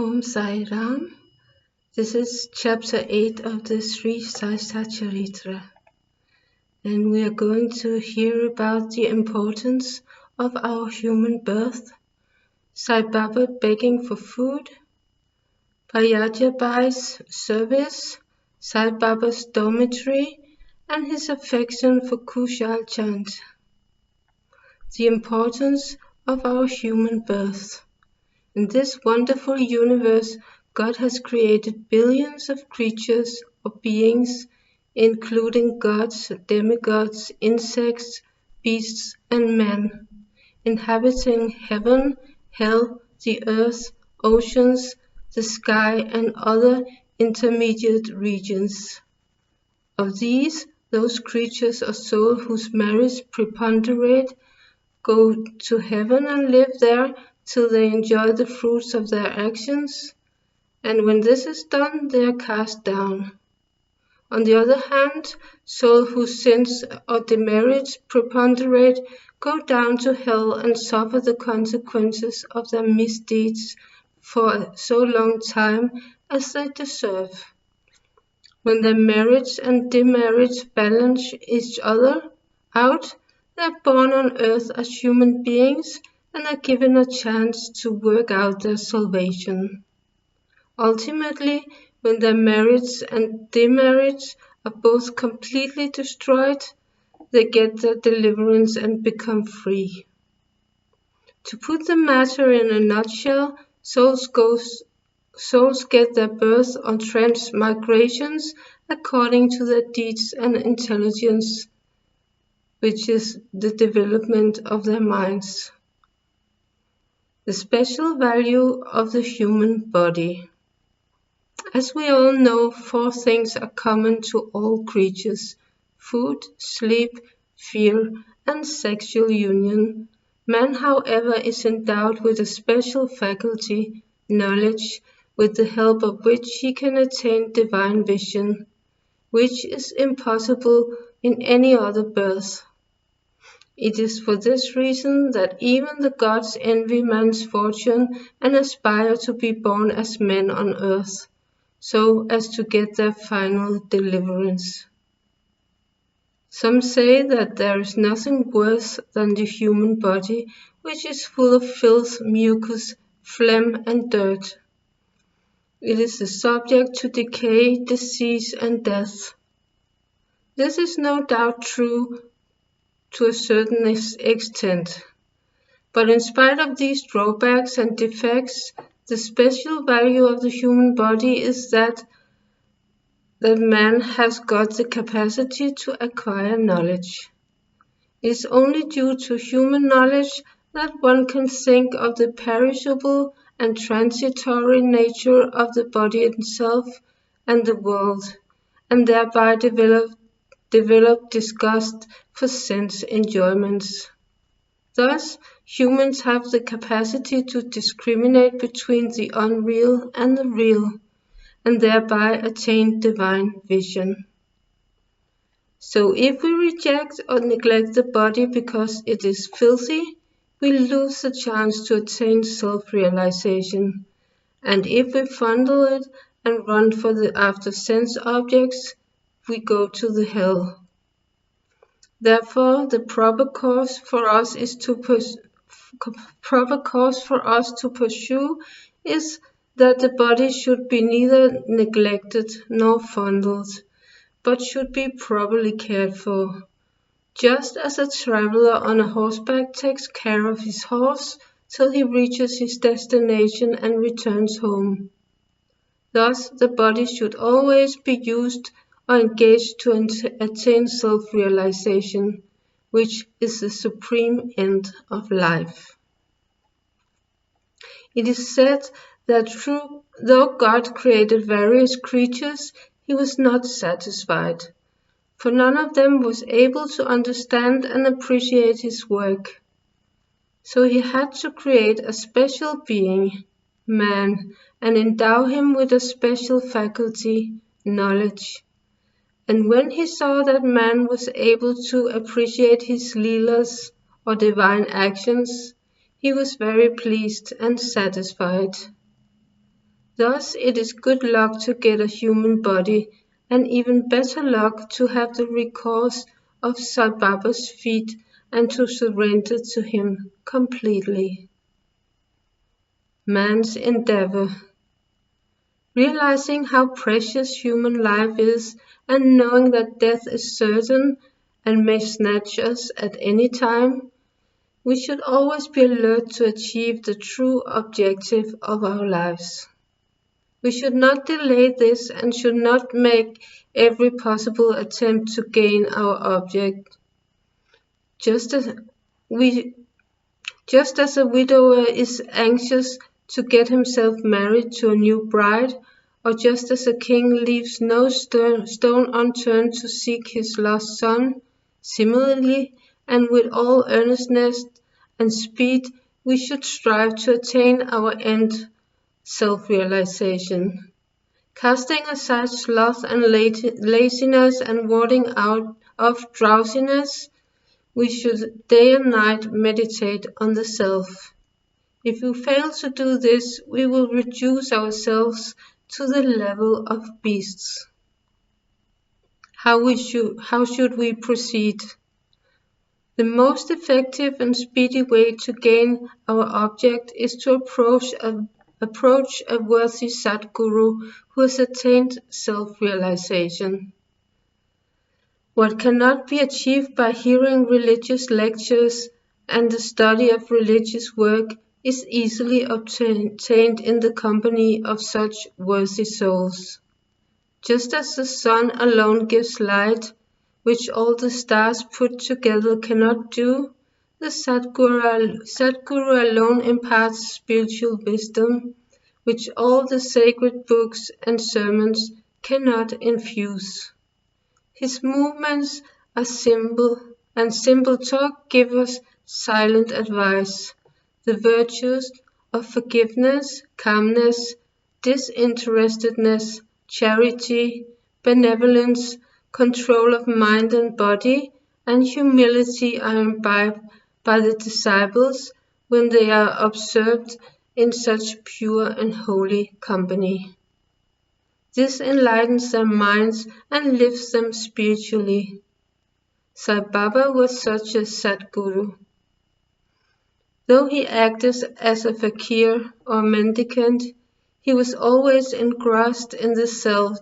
Om Sai Ram. This is chapter 8 of the Sri Sai Satcharitra, and we are going to hear about the importance of our human birth, Sai Baba begging for food, Payaja Bai's service, Sai Baba's dormitory, and his affection for Kushal Chand. The importance of our human birth. In this wonderful universe, God has created billions of creatures or beings, including gods, demigods, insects, beasts, and men, inhabiting heaven, hell, the earth, oceans, the sky, and other intermediate regions. Of these, those creatures or souls whose merits preponderate go to heaven and live there till they enjoy the fruits of their actions, and when this is done, they are cast down. On the other hand, souls whose sins or demerits preponderate go down to hell and suffer the consequences of their misdeeds for so long time as they deserve. When their merits and demerits balance each other out, they are born on earth as human beings and are given a chance to work out their salvation. Ultimately, when their merits and demerits are both completely destroyed, they get their deliverance and become free. To put the matter in a nutshell, souls get their birth on transmigrations according to their deeds and intelligence, which is the development of their minds. The special value of the human body. As we all know, 4 things are common to all creatures: food, sleep, fear, and sexual union. Man, however, is endowed with a special faculty, knowledge, with the help of which he can attain divine vision, which is impossible in any other birth. It is for this reason that even the gods envy man's fortune and aspire to be born as men on earth, so as to get their final deliverance. Some say that there is nothing worse than the human body, which is full of filth, mucus, phlegm, and dirt. It is the subject to decay, disease, and death. This is no doubt true to a certain extent. But in spite of these drawbacks and defects, the special value of the human body is that man has got the capacity to acquire knowledge. It is only due to human knowledge that one can think of the perishable and transitory nature of the body itself and the world, and thereby develop disgust for sense enjoyments. Thus, humans have the capacity to discriminate between the unreal and the real, and thereby attain divine vision. So if we reject or neglect the body because it is filthy, we lose the chance to attain self-realization, and if we fondle it and run after sense objects, we go to the hell. Therefore, the proper course for us to pursue is that the body should be neither neglected nor fondled, but should be properly cared for, just as a traveler on a horseback takes care of his horse till he reaches his destination and returns home. Thus, the body should always be used or engaged to attain self-realization, which is the supreme end of life. It is said that though God created various creatures, he was not satisfied, for none of them was able to understand and appreciate his work. So he had to create a special being, man, and endow him with a special faculty, knowledge. And when he saw that man was able to appreciate his leelas or divine actions, he was very pleased and satisfied. Thus it is good luck to get a human body, and even better luck to have the recourse of Sai Baba's feet and to surrender to him completely. Man's endeavor. Realizing how precious human life is and knowing that death is certain and may snatch us at any time, we should always be alert to achieve the true objective of our lives. We should not delay this and should not make every possible attempt to gain our object. Just as a widower is anxious to get himself married to a new bride, or just as a king leaves no stone unturned to seek his lost son, similarly, and with all earnestness and speed, we should strive to attain our end, self-realization. Casting aside sloth and laziness and warding out of drowsiness, we should day and night meditate on the self. If we fail to do this, we will reduce ourselves to the level of beasts. How should we proceed? The most effective and speedy way to gain our object is to approach a worthy Sadguru who has attained self-realization. What cannot be achieved by hearing religious lectures and the study of religious work is easily obtained in the company of such worthy souls. Just as the sun alone gives light, which all the stars put together cannot do, the Sadguru alone imparts spiritual wisdom, which all the sacred books and sermons cannot infuse. His movements are simple, and simple talk gives us silent advice. The virtues of forgiveness, calmness, disinterestedness, charity, benevolence, control of mind and body, and humility are imbibed by the disciples when they are observed in such pure and holy company. This enlightens their minds and lifts them spiritually. Sai Baba was such a Sadguru. Though he acted as a fakir or mendicant, he was always engrossed in the self.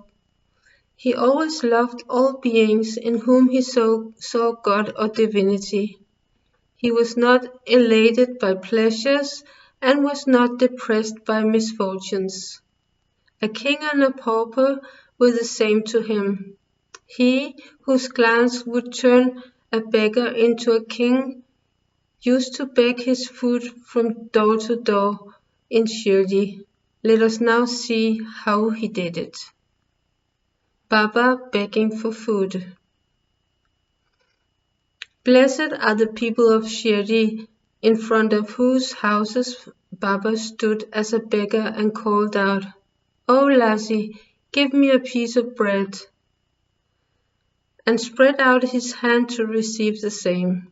He always loved all beings in whom he saw God or divinity. He was not elated by pleasures and was not depressed by misfortunes. A king and a pauper were the same to him. He, whose glance would turn a beggar into a king, used to beg his food from door to door in Shirdi. Let us now see how he did it. Baba begging for food. Blessed are the people of Shirdi, in front of whose houses Baba stood as a beggar and called out, "Oh lassie, give me a piece of bread," and spread out his hand to receive the same.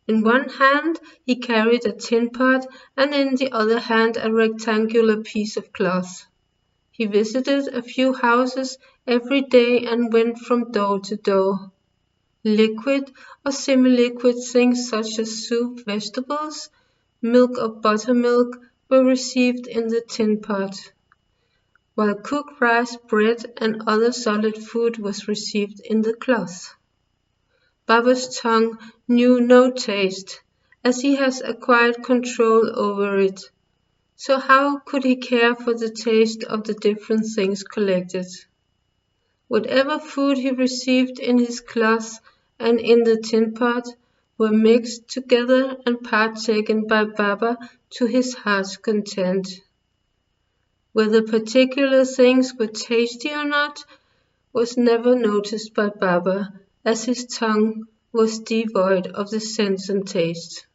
In one hand he carried a tin pot, and in the other hand a rectangular piece of cloth. He visited a few houses every day and went from door to door. Liquid or semi-liquid things such as soup, vegetables, milk or buttermilk were received in the tin pot, while cooked rice, bread and other solid food was received in the cloth. Baba's tongue knew no taste, as he has acquired control over it. So how could he care for the taste of the different things collected? Whatever food he received in his cloth and in the tin pot were mixed together and partaken by Baba to his heart's content. Whether particular things were tasty or not was never noticed by Baba, as his tongue was devoid of the sense and taste.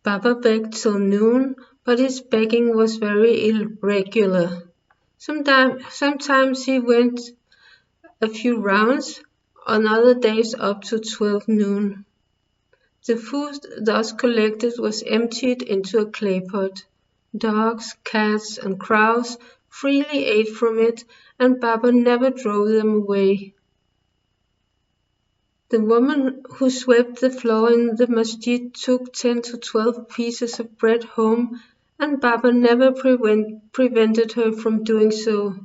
Baba begged till noon, but his begging was very irregular. Sometimes he went a few rounds, on other days up to 12 noon. The food thus collected was emptied into a clay pot. Dogs, cats, and crows freely ate from it, and Baba never drove them away. The woman who swept the floor in the masjid took 10 to 12 pieces of bread home, and Baba never prevented her from doing so.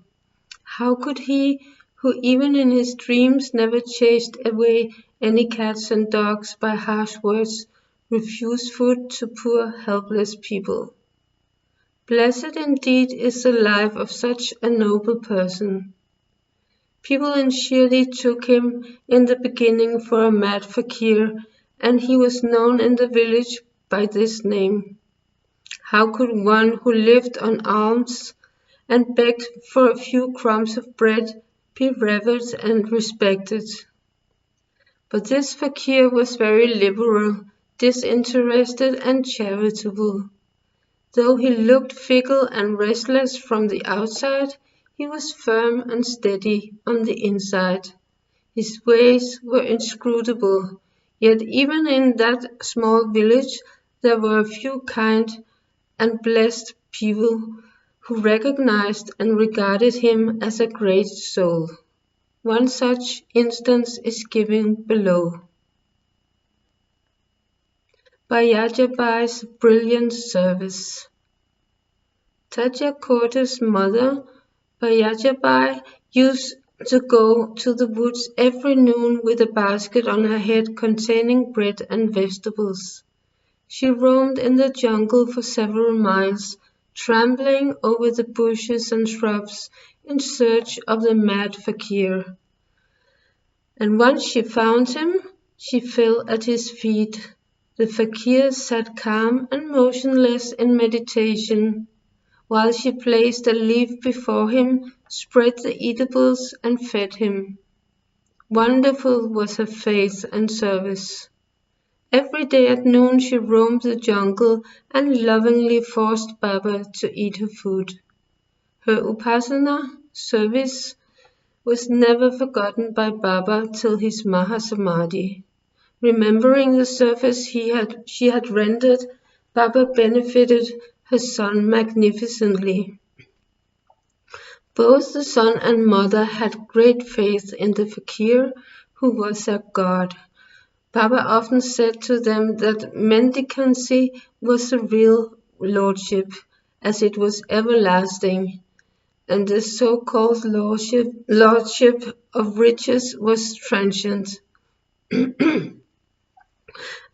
How could he, who even in his dreams never chased away any cats and dogs by harsh words, refuse food to poor, helpless people? Blessed indeed is the life of such a noble person. People in Shirdi took him in the beginning for a mad fakir, and he was known in the village by this name. How could one who lived on alms and begged for a few crumbs of bread be revered and respected? But this fakir was very liberal, disinterested, and charitable. Though he looked fickle and restless from the outside, he was firm and steady on the inside. His ways were inscrutable, yet even in that small village there were a few kind and blessed people who recognized and regarded him as a great soul. One such instance is given below. Bayajabai's brilliant service. Tatya Korta's mother, Bayajabai, used to go to the woods every noon with a basket on her head containing bread and vegetables. She roamed in the jungle for several miles, trampling over the bushes and shrubs in search of the mad fakir. And once she found him, she fell at his feet. The fakir sat calm and motionless in meditation, while she placed a leaf before him, spread the eatables, and fed him. Wonderful was her faith and service. Every day at noon she roamed the jungle and lovingly forced Baba to eat her food. Her upasana, service, was never forgotten by Baba till his Mahasamadhi. Remembering the service she had rendered, Baba benefited her son magnificently. Both the son and mother had great faith in the fakir, who was their god. Baba often said to them that mendicancy was the real lordship, as it was everlasting, and the so-called lordship of riches was transient.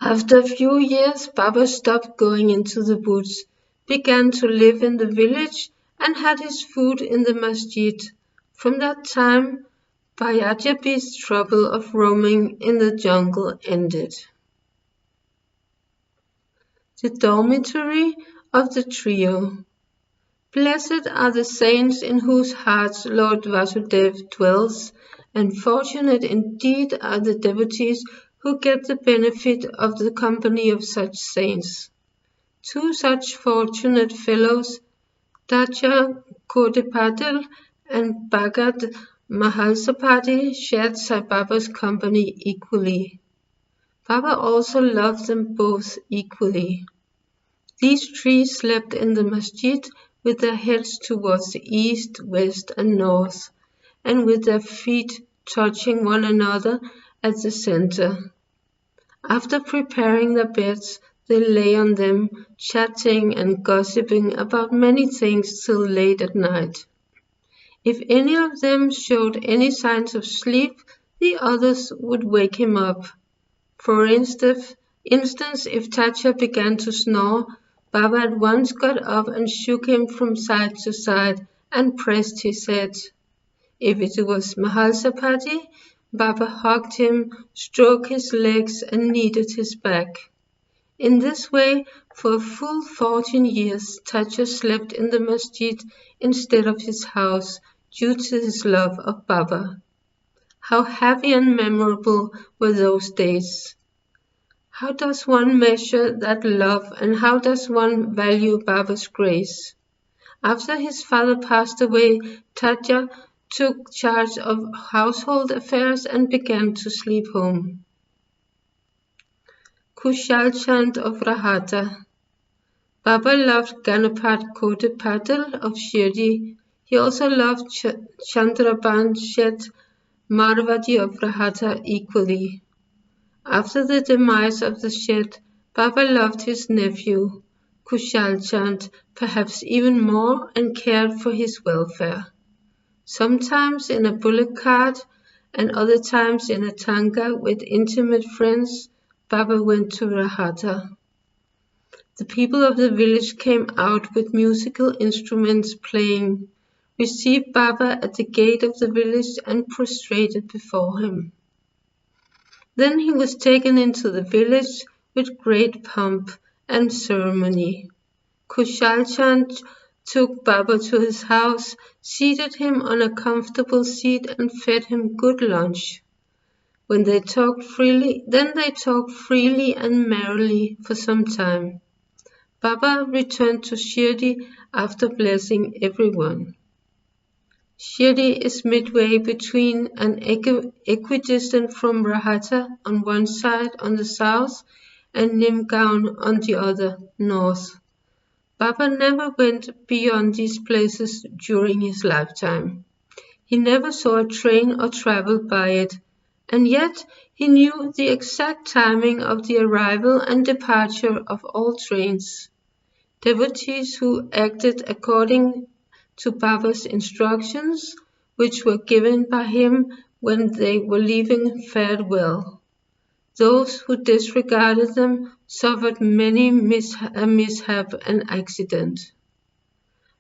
After a few years, Baba stopped going into the woods, began to live in the village, and had his food in the masjid. From that time, Bayajabi's trouble of roaming in the jungle ended. The dormitory of the trio. Blessed are the saints in whose hearts Lord Vasudeva dwells, and fortunate indeed are the devotees who get the benefit of the company of such saints. Two such fortunate fellows, Tatya Kodepatil and Bhagat Mahalsapati, shared Sai Baba's company equally. Baba also loved them both equally. These three slept in the masjid with their heads towards the east, west, and north, and with their feet touching one another at the center. After preparing their beds, they lay on them, chatting and gossiping about many things till late at night. If any of them showed any signs of sleep, the others would wake him up. For instance, if Tatya began to snore, Baba at once got up and shook him from side to side and pressed his head. If it was Mahalsapati, Baba hugged him, stroked his legs, and kneaded his back. In this way, for a full 14 years, Tatya slept in the masjid instead of his house, due to his love of Baba. How happy and memorable were those days! How does one measure that love, and how does one value Baba's grace? After his father passed away, Tatya took charge of household affairs and began to sleep home. Kushal Chand of Rahata. Baba loved Ganapat Kotipatil of Shirdi. He also loved Chandraban Shet Marwadi of Rahata equally. After the demise of the Shet, Baba loved his nephew, Kushal Chand, perhaps even more, and cared for his welfare. Sometimes in a bullock cart, and other times in a tanga with intimate friends, Baba went to Rahata. The people of the village came out with musical instruments playing, received Baba at the gate of the village and prostrated before him. Then he was taken into the village with great pomp and ceremony. Kushal Chand took Baba to his house, seated him on a comfortable seat and fed him good lunch. Then they talked freely and merrily for some time. Baba returned to Shirdi after blessing everyone. Shirdi is midway between and equidistant from Rahata on one side on the south and Nimgaon on the other, north. Baba never went beyond these places during his lifetime. He never saw a train or travelled by it, and yet he knew the exact timing of the arrival and departure of all trains. Devotees who acted according to Baba's instructions, which were given by him when they were leaving, fared well. Those who disregarded them suffered many mishap and accident.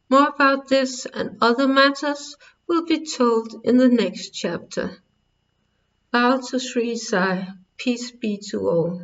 More about this and other matters will be told in the next chapter. Bow to Sri Sai. Peace be to all.